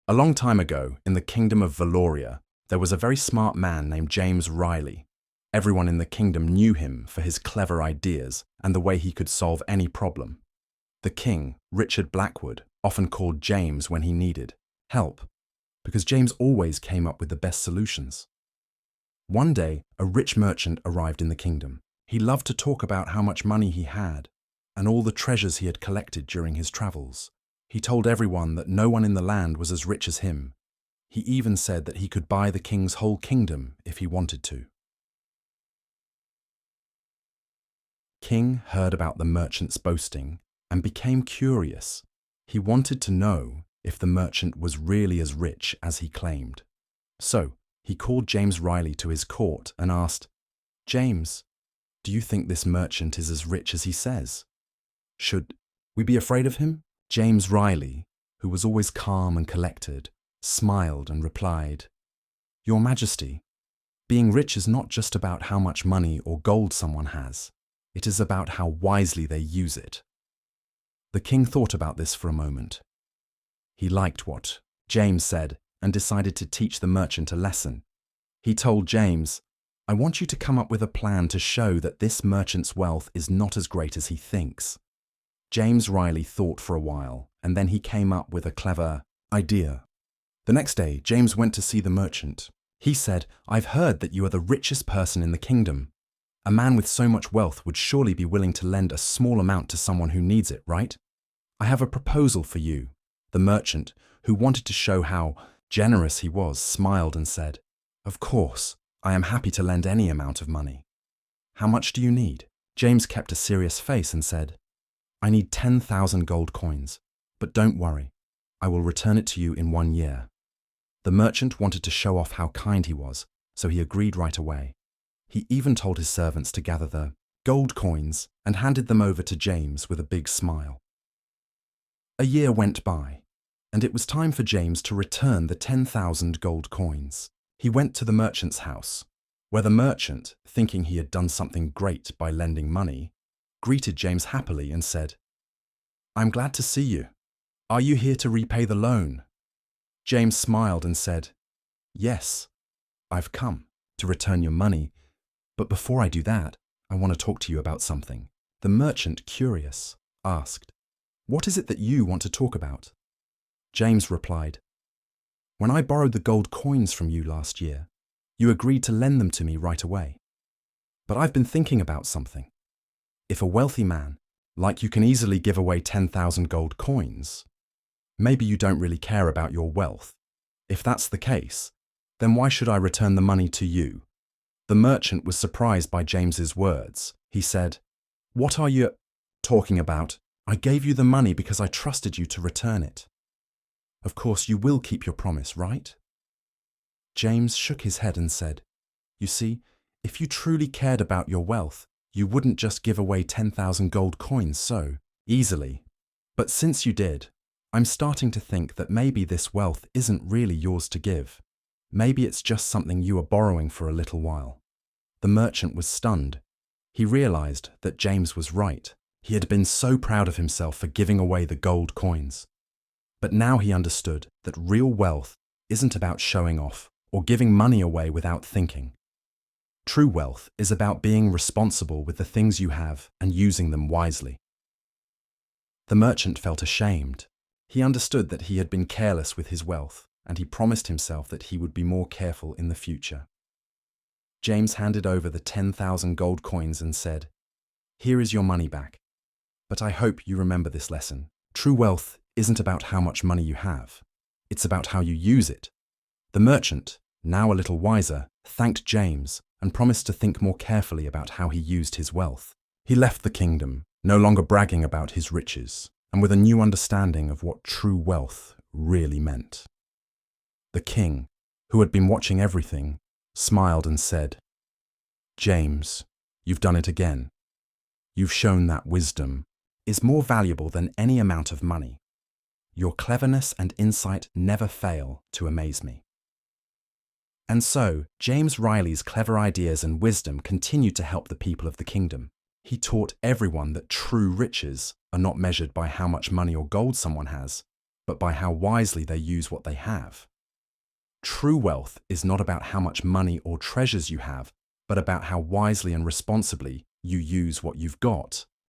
A long time ago, in the kingdom of Valoria, there was a very smart man named James Riley. Everyone in the kingdom knew him for his clever ideas and the way he could solve any problem. The king, Richard Blackwood, often called James when he needed help, because James always came up with the best solutions. One day, a rich merchant arrived in the kingdom. He loved to talk about how much money he had and all the treasures he had collected during his travels. He told everyone that no one in the land was as rich as him. He even said that he could buy the king's whole kingdom if he wanted to. King heard about the merchant's boasting and became curious. He wanted to know if the merchant was really as rich as he claimed. So, he called James Riley to his court and asked, "James, do you think this merchant is as rich as he says? Should we be afraid of him?" James Riley, who was always calm and collected, smiled and replied, "Your Majesty, being rich is not just about how much money or gold someone has. It is about how wisely they use it." The king thought about this for a moment. He liked what James said and decided to teach the merchant a lesson. He told James, "I want you to come up with a plan to show that this merchant's wealth is not as great as he thinks." James Riley thought for a while, and then he came up with a clever idea. The next day, James went to see the merchant. He said, "I've heard that you are the richest person in the kingdom. A man with so much wealth would surely be willing to lend a small amount to someone who needs it, right? I have a proposal for you." The merchant, who wanted to show how generous he was, smiled and said, "Of course, I am happy to lend any amount of money. How much do you need?" James kept a serious face and said, "I need 10,000 gold coins, but don't worry, I will return it to you in 1 year." The merchant wanted to show off how kind he was, so he agreed right away. He even told his servants to gather the gold coins and handed them over to James with a big smile. A year went by, and it was time for James to return the 10,000 gold coins. He went to the merchant's house, where the merchant, thinking he had done something great by lending money, greeted James happily and said, "I'm glad to see you. Are you here to repay the loan?" James smiled and said, "Yes, I've come to return your money, but before I do that, I want to talk to you about something." The merchant, curious, asked, "What is it that you want to talk about?" James replied, "When I borrowed the gold coins from you last year, you agreed to lend them to me right away. But I've been thinking about something. If a wealthy man, like you, can easily give away 10,000 gold coins, maybe you don't really care about your wealth. If that's the case, then why should I return the money to you?" The merchant was surprised by James's words. He said, "What are you talking about? I gave you the money because I trusted you to return it. Of course, you will keep your promise, right?" James shook his head and said, "You see, if you truly cared about your wealth, you wouldn't just give away 10,000 gold coins so easily. But since you did, I'm starting to think that maybe this wealth isn't really yours to give. Maybe it's just something you are borrowing for a little while." The merchant was stunned. He realized that James was right. He had been so proud of himself for giving away the gold coins. But now he understood that real wealth isn't about showing off or giving money away without thinking. True wealth is about being responsible with the things you have and using them wisely. The merchant felt ashamed. He understood that he had been careless with his wealth, and he promised himself that he would be more careful in the future. James handed over the 10,000 gold coins and said, "Here is your money back. But I hope you remember this lesson. True wealth isn't about how much money you have. It's about how you use it." The merchant, now a little wiser, thanked James and promised to think more carefully about how he used his wealth. He left the kingdom, no longer bragging about his riches, and with a new understanding of what true wealth really meant. The king, who had been watching everything, smiled and said, "James, you've done it again. You've shown that wisdom is more valuable than any amount of money. Your cleverness and insight never fail to amaze me." And so, James Riley's clever ideas and wisdom continued to help the people of the kingdom. He taught everyone that true riches are not measured by how much money or gold someone has, but by how wisely they use what they have. True wealth is not about how much money or treasures you have, but about how wisely and responsibly you use what you've got.